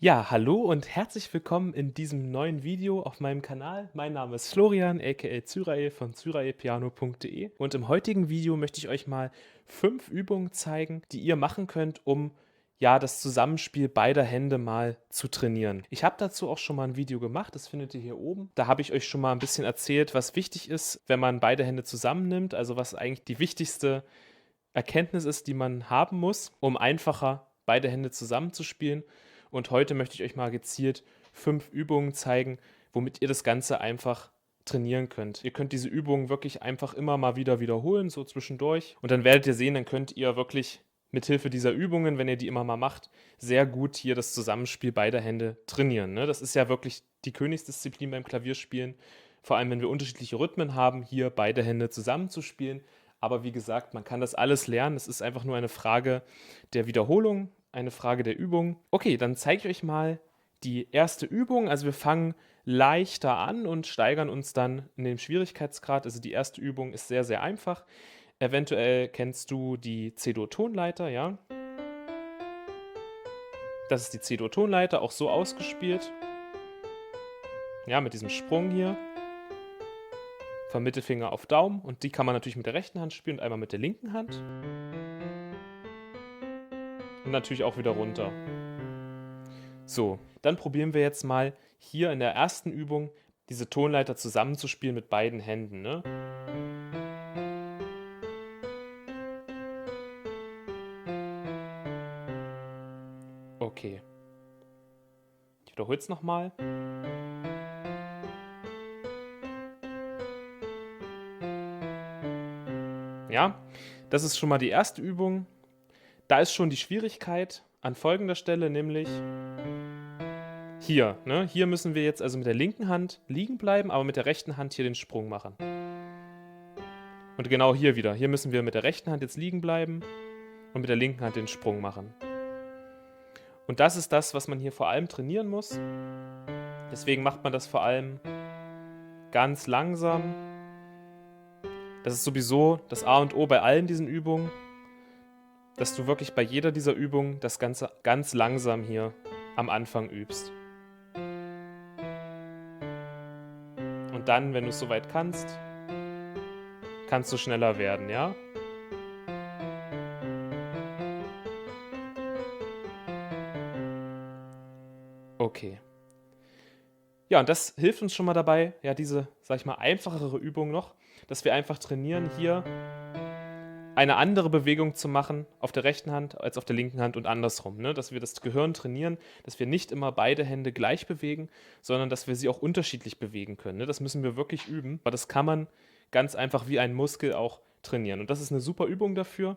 Ja, hallo und herzlich willkommen in diesem neuen Video auf meinem Kanal. Mein Name ist Florian, aka Cyrael von cyraelpiano.de, und im heutigen Video möchte ich euch mal 5 Übungen zeigen, die ihr machen könnt, um ja das Zusammenspiel beider Hände mal zu trainieren. Ich habe dazu auch schon mal ein Video gemacht, das findet ihr hier oben. Da habe ich euch schon mal ein bisschen erzählt, was wichtig ist, wenn man beide Hände zusammennimmt, also was eigentlich die wichtigste Erkenntnis ist, die man haben muss, um einfacher beide Hände zusammenzuspielen. Und heute möchte ich euch mal gezielt 5 Übungen zeigen, womit ihr das Ganze einfach trainieren könnt. Ihr könnt diese Übungen wirklich einfach immer mal wieder wiederholen, so zwischendurch. Und dann werdet ihr sehen, dann könnt ihr wirklich mithilfe dieser Übungen, wenn ihr die immer mal macht, sehr gut hier das Zusammenspiel beider Hände trainieren. Ne? Das ist ja wirklich die Königsdisziplin beim Klavierspielen. Vor allem, wenn wir unterschiedliche Rhythmen haben, hier beide Hände zusammenzuspielen. Aber wie gesagt, man kann das alles lernen. Es ist einfach nur eine Frage der Wiederholung, eine Frage der Übung. Okay, dann zeige ich euch mal die erste Übung. Also wir fangen leichter an und steigern uns dann in dem Schwierigkeitsgrad. Also die erste Übung ist sehr, sehr einfach. Eventuell kennst du die C-Dur-Tonleiter, ja? Das ist die C-Dur-Tonleiter, auch so ausgespielt. Ja, mit diesem Sprung hier. Vom Mittelfinger auf Daumen. Und die kann man natürlich mit der rechten Hand spielen und einmal mit der linken Hand. Und natürlich auch wieder runter. So, dann probieren wir jetzt mal hier in der ersten Übung diese Tonleiter zusammenzuspielen mit beiden Händen. Ne? Okay. Ich wiederhole es nochmal. Ja, das ist schon mal die erste Übung. Da ist schon die Schwierigkeit an folgender Stelle, nämlich hier. Ne? Hier müssen wir jetzt also mit der linken Hand liegen bleiben, aber mit der rechten Hand hier den Sprung machen. Und genau hier wieder. Hier müssen wir mit der rechten Hand jetzt liegen bleiben und mit der linken Hand den Sprung machen. Und das ist das, was man hier vor allem trainieren muss. Deswegen macht man das vor allem ganz langsam. Das ist sowieso das A und O bei allen diesen Übungen, dass du wirklich bei jeder dieser Übungen das Ganze ganz langsam hier am Anfang übst. Und dann, wenn du es soweit kannst, kannst du schneller werden, ja? Okay. Ja, und das hilft uns schon mal dabei, ja, diese, sag ich mal, einfachere Übung noch, dass wir einfach trainieren, hier eine andere Bewegung zu machen auf der rechten Hand als auf der linken Hand und andersrum. Ne? Dass wir das Gehirn trainieren, dass wir nicht immer beide Hände gleich bewegen, sondern dass wir sie auch unterschiedlich bewegen können. Ne? Das müssen wir wirklich üben, aber das kann man ganz einfach wie ein Muskel auch trainieren. Und das ist eine super Übung dafür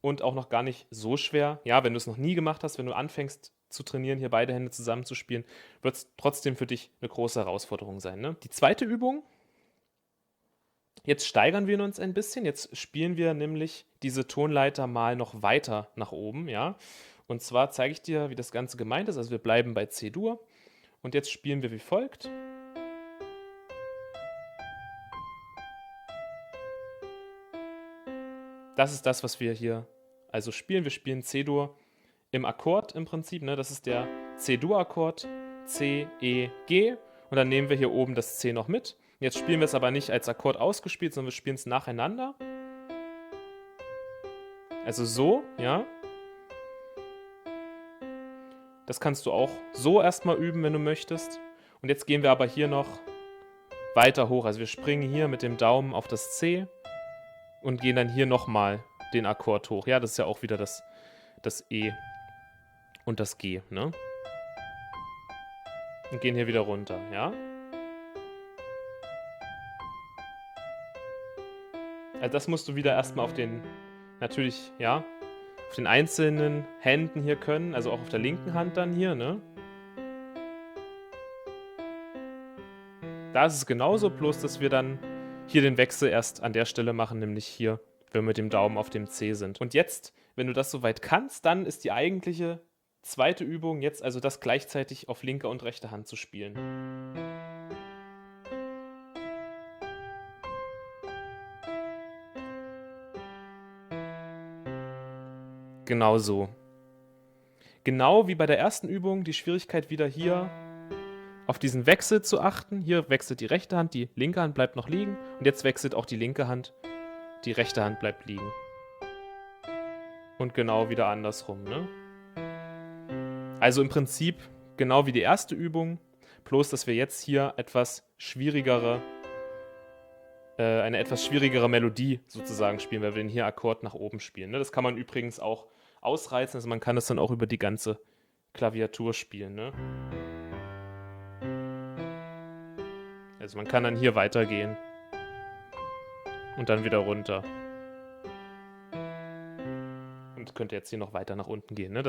und auch noch gar nicht so schwer. Ja, wenn du es noch nie gemacht hast, wenn du anfängst zu trainieren, hier beide Hände zusammenzuspielen, wird es trotzdem für dich eine große Herausforderung sein. Ne? Die zweite Übung, jetzt steigern wir uns ein bisschen. Jetzt spielen wir nämlich diese Tonleiter mal noch weiter nach oben, ja. Und zwar zeige ich dir, wie das Ganze gemeint ist. Also wir bleiben bei C-Dur und jetzt spielen wir wie folgt. Das ist das, was wir hier also spielen. Wir spielen C-Dur im Akkord im Prinzip. Ne? Das ist der C-Dur-Akkord, C, E, G. Und dann nehmen wir hier oben das C noch mit. Jetzt spielen wir es aber nicht als Akkord ausgespielt, sondern wir spielen es nacheinander. Also so, ja. Das kannst du auch so erstmal üben, wenn du möchtest. Und jetzt gehen wir aber hier noch weiter hoch. Also wir springen hier mit dem Daumen auf das C und gehen dann hier nochmal den Akkord hoch. Ja, das ist ja auch wieder das E und das G, ne? Und gehen hier wieder runter, ja? Also das musst du wieder erstmal auf den, natürlich, ja, auf den einzelnen Händen hier können, also auch auf der linken Hand dann hier, ne? Da ist es genauso, bloß dass wir dann hier den Wechsel erst an der Stelle machen, nämlich hier, wenn wir mit dem Daumen auf dem C sind. Und jetzt, wenn du das soweit kannst, dann ist die eigentliche zweite Übung jetzt also das gleichzeitig auf linker und rechter Hand zu spielen. Genau so. Genau wie bei der ersten Übung die Schwierigkeit wieder hier auf diesen Wechsel zu achten. Hier wechselt die rechte Hand, die linke Hand bleibt noch liegen. Und jetzt wechselt auch die linke Hand, die rechte Hand bleibt liegen. Und genau wieder andersrum, ne? Also im Prinzip genau wie die erste Übung, bloß dass wir jetzt hier eine etwas schwierigere Melodie sozusagen spielen, weil wir den hier Akkord nach oben spielen. Ne? Das kann man übrigens auch ausreizen, also man kann das dann auch über die ganze Klaviatur spielen. Ne? Also man kann dann hier weitergehen und dann wieder runter. Und könnte jetzt hier noch weiter nach unten gehen. Ne?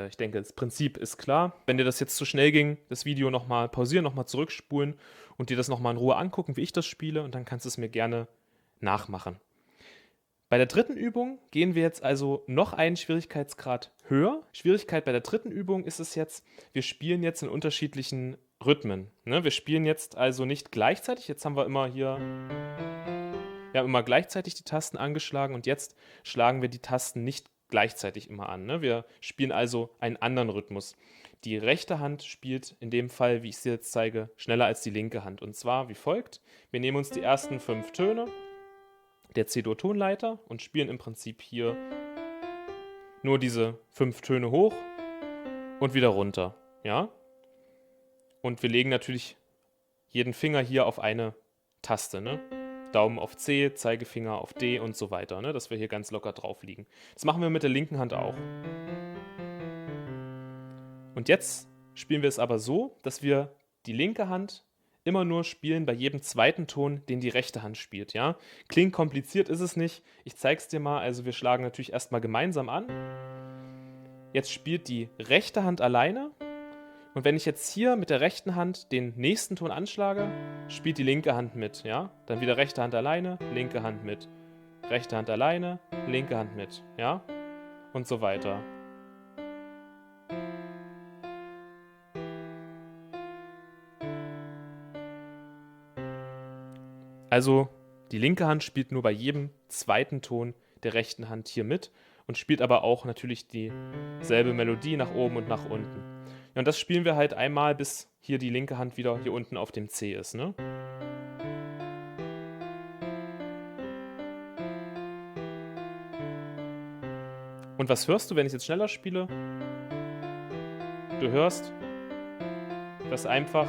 Ich denke, das Prinzip ist klar. Wenn dir das jetzt zu schnell ging, das Video nochmal pausieren, nochmal zurückspulen und dir das nochmal in Ruhe angucken, wie ich das spiele, und dann kannst du es mir gerne nachmachen. Bei der dritten Übung gehen wir jetzt also noch einen Schwierigkeitsgrad höher. Schwierigkeit bei der dritten Übung ist es jetzt, wir spielen jetzt in unterschiedlichen Rhythmen. Ne? Wir spielen jetzt also nicht gleichzeitig. Jetzt haben wir immer gleichzeitig die Tasten angeschlagen und jetzt schlagen wir die Tasten nicht gleichzeitig immer an. Ne? Wir spielen also einen anderen Rhythmus. Die rechte Hand spielt in dem Fall, wie ich es dir jetzt zeige, schneller als die linke Hand. Und zwar wie folgt. Wir nehmen uns die ersten 5 Töne der C-Dur-Tonleiter und spielen im Prinzip hier nur diese 5 Töne hoch und wieder runter. Ja? Und wir legen natürlich jeden Finger hier auf eine Taste. Ne? Daumen auf C, Zeigefinger auf D und so weiter, ne? Dass wir hier ganz locker drauf liegen. Das machen wir mit der linken Hand auch. Und jetzt spielen wir es aber so, dass wir die linke Hand immer nur spielen bei jedem zweiten Ton, den die rechte Hand spielt. Ja? Klingt kompliziert, ist es nicht. Ich zeige es dir mal. Also wir schlagen natürlich erstmal gemeinsam an. Jetzt spielt die rechte Hand alleine. Und wenn ich jetzt hier mit der rechten Hand den nächsten Ton anschlage, spielt die linke Hand mit, ja? Dann wieder rechte Hand alleine, linke Hand mit. Rechte Hand alleine, linke Hand mit, ja? Und so weiter. Also die linke Hand spielt nur bei jedem zweiten Ton der rechten Hand hier mit und spielt aber auch natürlich dieselbe Melodie nach oben und nach unten. Ja, und das spielen wir halt einmal, bis hier die linke Hand wieder hier unten auf dem C ist. Ne? Und was hörst du, wenn ich jetzt schneller spiele? Du hörst, dass einfach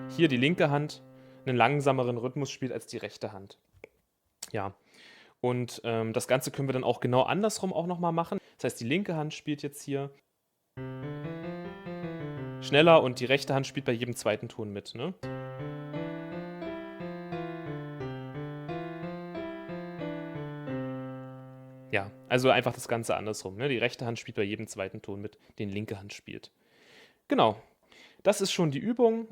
hier die linke Hand einen langsameren Rhythmus spielt als die rechte Hand. Ja, und das Ganze können wir dann auch genau andersrum auch nochmal machen. Das heißt, die linke Hand spielt jetzt hier schneller und die rechte Hand spielt bei jedem zweiten Ton mit. Ne? Ja, also einfach das Ganze andersrum. Ne? Die rechte Hand spielt bei jedem zweiten Ton mit, den linke Hand spielt. Genau, das ist schon die Übung.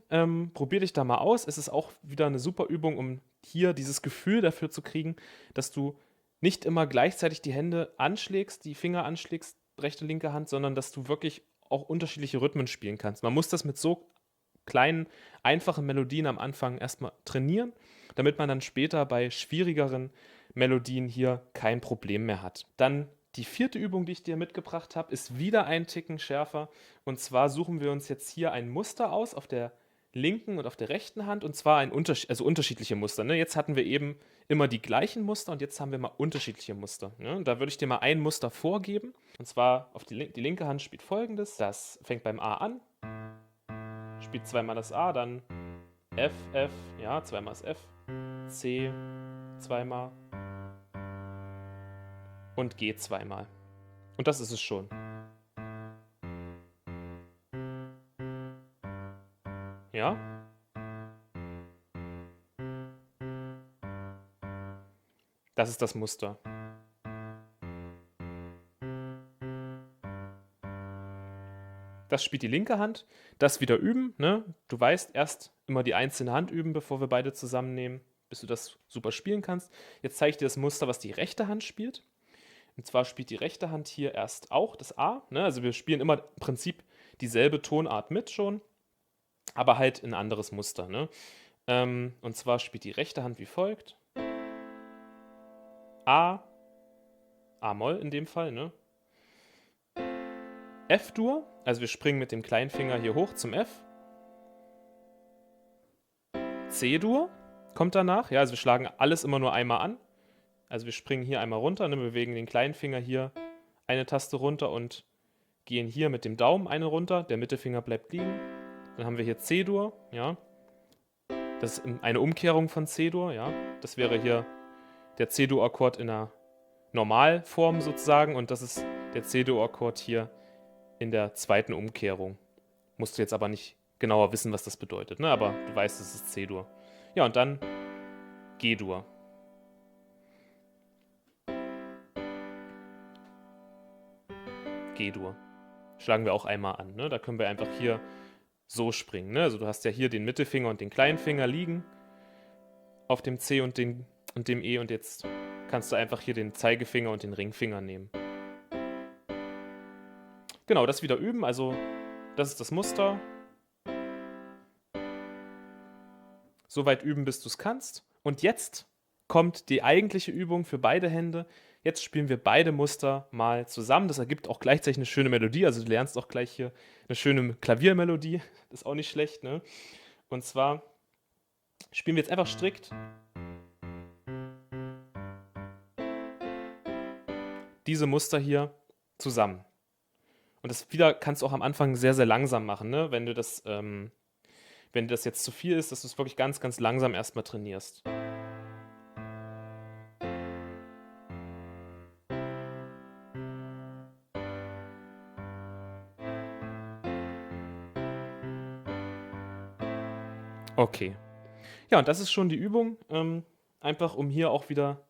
Probier dich da mal aus. Es ist auch wieder eine super Übung, um hier dieses Gefühl dafür zu kriegen, dass du nicht immer gleichzeitig die Hände anschlägst, die Finger anschlägst, rechte, linke Hand, sondern dass du wirklich auch unterschiedliche Rhythmen spielen kannst. Man muss das mit so kleinen, einfachen Melodien am Anfang erstmal trainieren, damit man dann später bei schwierigeren Melodien hier kein Problem mehr hat. Dann die vierte Übung, die ich dir mitgebracht habe, ist wieder ein Ticken schärfer. Und zwar suchen wir uns jetzt hier ein Muster aus auf der linken und auf der rechten Hand, und zwar unterschiedliche Muster. Ne? Jetzt hatten wir eben immer die gleichen Muster und jetzt haben wir mal unterschiedliche Muster. Ne? Und da würde ich dir mal ein Muster vorgeben. Und zwar auf die linke Hand spielt folgendes. Das fängt beim A an, spielt zweimal das A, dann F, F, ja, zweimal das F, C, zweimal und G zweimal. Und das ist es schon. Ja? Das ist das Muster. Das spielt die linke Hand. Das wieder üben. Ne? Du weißt, erst immer die einzelne Hand üben, bevor wir beide zusammennehmen, bis du das super spielen kannst. Jetzt zeige ich dir das Muster, was die rechte Hand spielt. Und zwar spielt die rechte Hand hier erst auch das A. Ne? Also wir spielen immer im Prinzip dieselbe Tonart mit schon, aber halt in ein anderes Muster. Ne? Und zwar spielt die rechte Hand wie folgt. A, A-Moll in dem Fall, ne? F-Dur, also wir springen mit dem kleinen Finger hier hoch zum F. C-Dur kommt danach, ja, also wir schlagen alles immer nur einmal an. Also wir springen hier einmal runter, ne, bewegen den kleinen Finger hier eine Taste runter und gehen hier mit dem Daumen eine runter, der Mittelfinger bleibt liegen. Dann haben wir hier C-Dur, ja. Das ist eine Umkehrung von C-Dur, ja. Das wäre hier der C-Dur-Akkord in der Normalform sozusagen und das ist der C-Dur-Akkord hier in der zweiten Umkehrung. Musst du jetzt aber nicht genauer wissen, was das bedeutet, ne? Aber du weißt, es ist C-Dur. Ja, und dann G-Dur. G-Dur. Schlagen wir auch einmal an, ne? Da können wir einfach hier so springen, ne? Also du hast ja hier den Mittelfinger und den kleinen Finger liegen auf dem C und dem E und jetzt kannst du einfach hier den Zeigefinger und den Ringfinger nehmen. Genau, das wieder üben, also das ist das Muster. So weit üben, bis du es kannst. Und jetzt kommt die eigentliche Übung für beide Hände. Jetzt spielen wir beide Muster mal zusammen. Das ergibt auch gleichzeitig eine schöne Melodie. Also du lernst auch gleich hier eine schöne Klaviermelodie. Das ist auch nicht schlecht, ne? Und zwar spielen wir jetzt einfach strikt diese Muster hier zusammen. Und das wieder kannst du auch am Anfang sehr, sehr langsam machen, ne? Wenn dir das jetzt zu viel ist, dass du es wirklich ganz, ganz langsam erstmal trainierst. Okay. Ja, und das ist schon die Übung, einfach um hier auch wieder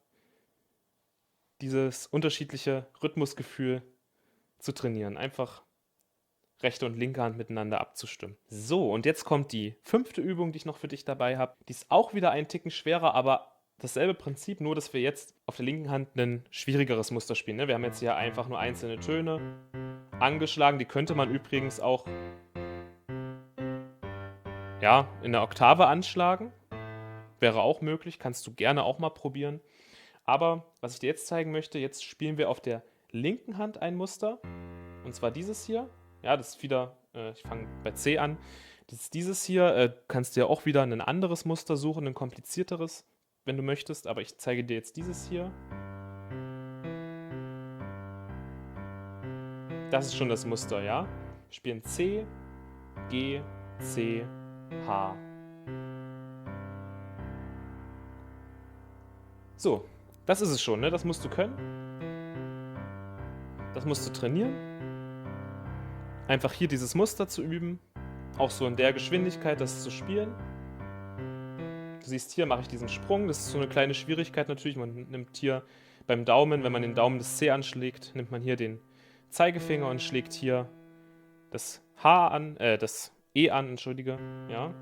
dieses unterschiedliche Rhythmusgefühl zu trainieren. Einfach rechte und linke Hand miteinander abzustimmen. So, und jetzt kommt die 5. Übung, die ich noch für dich dabei habe. Die ist auch wieder ein Ticken schwerer, aber dasselbe Prinzip, nur dass wir jetzt auf der linken Hand ein schwierigeres Muster spielen. Ne? Wir haben jetzt hier einfach nur einzelne Töne angeschlagen. Die könnte man übrigens auch ja, in der Oktave anschlagen. Wäre auch möglich, kannst du gerne auch mal probieren. Aber was ich dir jetzt zeigen möchte, jetzt spielen wir auf der linken Hand ein Muster. Und zwar dieses hier. Ja, das ist wieder, ich fange bei C an. Das ist dieses hier, kannst du ja auch wieder ein anderes Muster suchen, ein komplizierteres, wenn du möchtest. Aber ich zeige dir jetzt dieses hier. Das ist schon das Muster, ja. Wir spielen C, G, C, H. So, das ist es schon, ne? Das musst du können. Das musst du trainieren. Einfach hier dieses Muster zu üben. Auch so in der Geschwindigkeit, das zu spielen. Du siehst, hier mache ich diesen Sprung. Das ist so eine kleine Schwierigkeit natürlich. Man nimmt hier beim Daumen, wenn man den Daumen des C anschlägt, nimmt man hier den Zeigefinger und schlägt hier das H an, das E an, entschuldige, ja.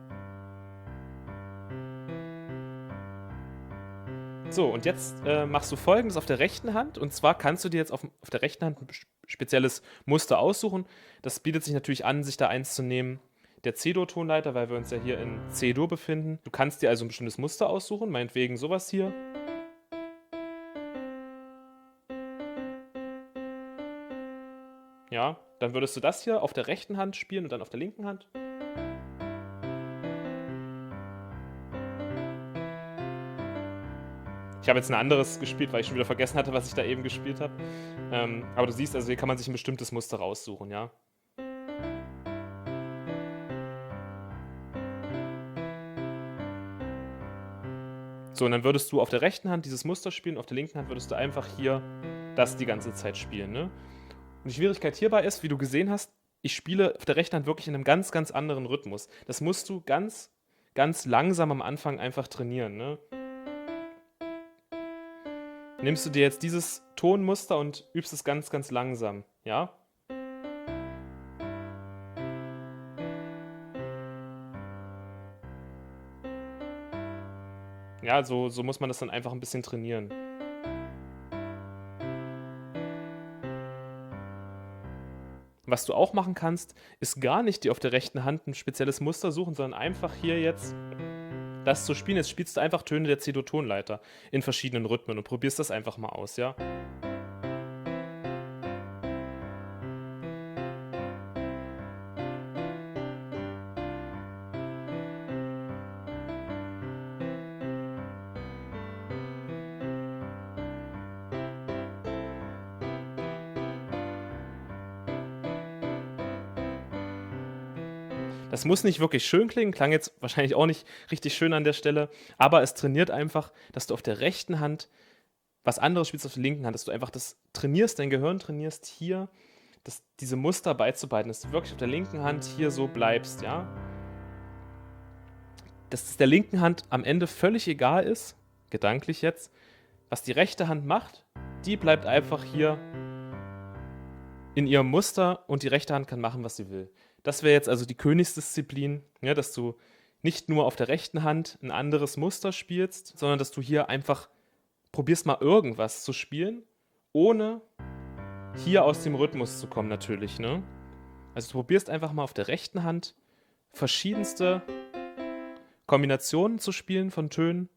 So, und jetzt machst du Folgendes auf der rechten Hand. Und zwar kannst du dir jetzt auf der rechten Hand ein spezielles Muster aussuchen. Das bietet sich natürlich an, sich da eins zu nehmen, der C-Dur-Tonleiter, weil wir uns ja hier in C-Dur befinden. Du kannst dir also ein bestimmtes Muster aussuchen, meinetwegen sowas hier. Ja, dann würdest du das hier auf der rechten Hand spielen und dann auf der linken Hand. Ich habe jetzt ein anderes gespielt, weil ich schon wieder vergessen hatte, was ich da eben gespielt habe. Aber du siehst, also hier kann man sich ein bestimmtes Muster raussuchen, ja. So, und dann würdest du auf der rechten Hand dieses Muster spielen, auf der linken Hand würdest du einfach hier das die ganze Zeit spielen, ne? Und die Schwierigkeit hierbei ist, wie du gesehen hast, ich spiele auf der rechten Hand wirklich in einem ganz, ganz anderen Rhythmus. Das musst du ganz, ganz langsam am Anfang einfach trainieren, ne? Nimmst du dir jetzt dieses Tonmuster und übst es ganz, ganz langsam, ja? Ja, so muss man das dann einfach ein bisschen trainieren. Was du auch machen kannst, ist gar nicht dir auf der rechten Hand ein spezielles Muster suchen, sondern einfach hier jetzt das zu spielen. Jetzt spielst du einfach Töne der C-Dur-Tonleiter in verschiedenen Rhythmen und probierst das einfach mal aus, ja? Das muss nicht wirklich schön klingen, klang jetzt wahrscheinlich auch nicht richtig schön an der Stelle, aber es trainiert einfach, dass du auf der rechten Hand was anderes spielst als auf der linken Hand, dass du einfach das trainierst, dein Gehirn trainierst, hier diese Muster beizubehalten, dass du wirklich auf der linken Hand hier so bleibst, ja. Dass es der linken Hand am Ende völlig egal ist, gedanklich jetzt, was die rechte Hand macht, die bleibt einfach hier in ihrem Muster und die rechte Hand kann machen, was sie will. Das wäre jetzt also die Königsdisziplin, ja, dass du nicht nur auf der rechten Hand ein anderes Muster spielst, sondern dass du hier einfach probierst mal irgendwas zu spielen, ohne hier aus dem Rhythmus zu kommen natürlich, ne? Also du probierst einfach mal auf der rechten Hand verschiedenste Kombinationen zu spielen von Tönen,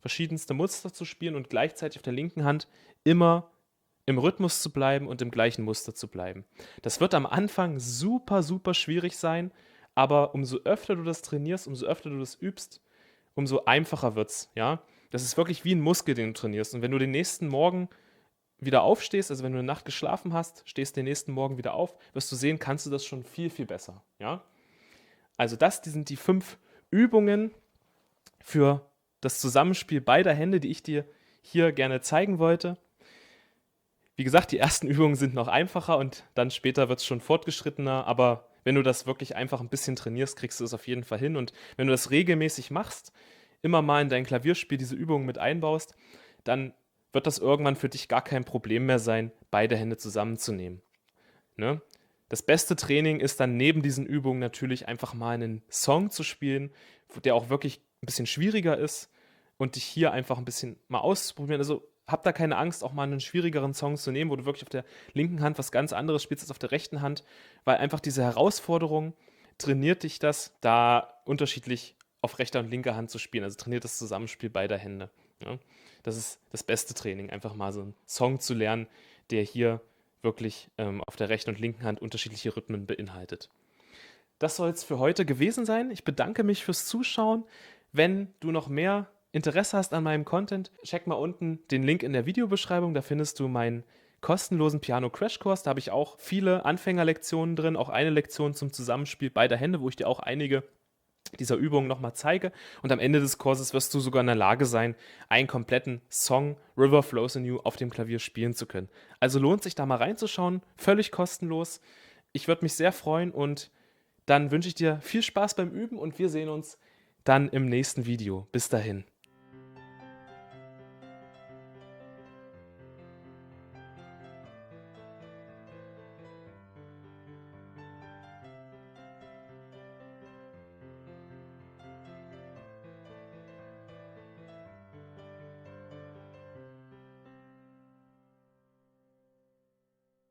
verschiedenste Muster zu spielen und gleichzeitig auf der linken Hand immer im Rhythmus zu bleiben und im gleichen Muster zu bleiben. Das wird am Anfang super, super schwierig sein, aber umso öfter du das trainierst, umso öfter du das übst, umso einfacher wird's, ja? Das ist wirklich wie ein Muskel, den du trainierst. Und wenn du den nächsten Morgen wieder aufstehst, also wenn du eine Nacht geschlafen hast, stehst den nächsten Morgen wieder auf, wirst du sehen, kannst du das schon viel, viel besser, ja? Also die sind die 5 Übungen für das Zusammenspiel beider Hände, die ich dir hier gerne zeigen wollte. Wie gesagt, die ersten Übungen sind noch einfacher und dann später wird es schon fortgeschrittener, aber wenn du das wirklich einfach ein bisschen trainierst, kriegst du es auf jeden Fall hin. Und wenn du das regelmäßig machst, immer mal in dein Klavierspiel diese Übungen mit einbaust, dann wird das irgendwann für dich gar kein Problem mehr sein, beide Hände zusammenzunehmen. Ne? Das beste Training ist dann neben diesen Übungen natürlich einfach mal einen Song zu spielen, der auch wirklich ein bisschen schwieriger ist und dich hier einfach ein bisschen mal auszuprobieren. Also hab da keine Angst, auch mal einen schwierigeren Song zu nehmen, wo du wirklich auf der linken Hand was ganz anderes spielst als auf der rechten Hand, weil einfach diese Herausforderung trainiert dich das, da unterschiedlich auf rechter und linker Hand zu spielen. Also trainiert das Zusammenspiel beider Hände. Ja? Das ist das beste Training, einfach mal so einen Song zu lernen, der hier wirklich auf der rechten und linken Hand unterschiedliche Rhythmen beinhaltet. Das soll es für heute gewesen sein. Ich bedanke mich fürs Zuschauen. Wenn du noch mehr Interesse hast an meinem Content, check mal unten den Link in der Videobeschreibung. Da findest du meinen kostenlosen Piano-Crashkurs. Da habe ich auch viele Anfängerlektionen drin, auch eine Lektion zum Zusammenspiel beider Hände, wo ich dir auch einige dieser Übungen nochmal zeige. Und am Ende des Kurses wirst du sogar in der Lage sein, einen kompletten Song River Flows in You auf dem Klavier spielen zu können. Also lohnt sich da mal reinzuschauen, völlig kostenlos. Ich würde mich sehr freuen und dann wünsche ich dir viel Spaß beim Üben und wir sehen uns dann im nächsten Video. Bis dahin.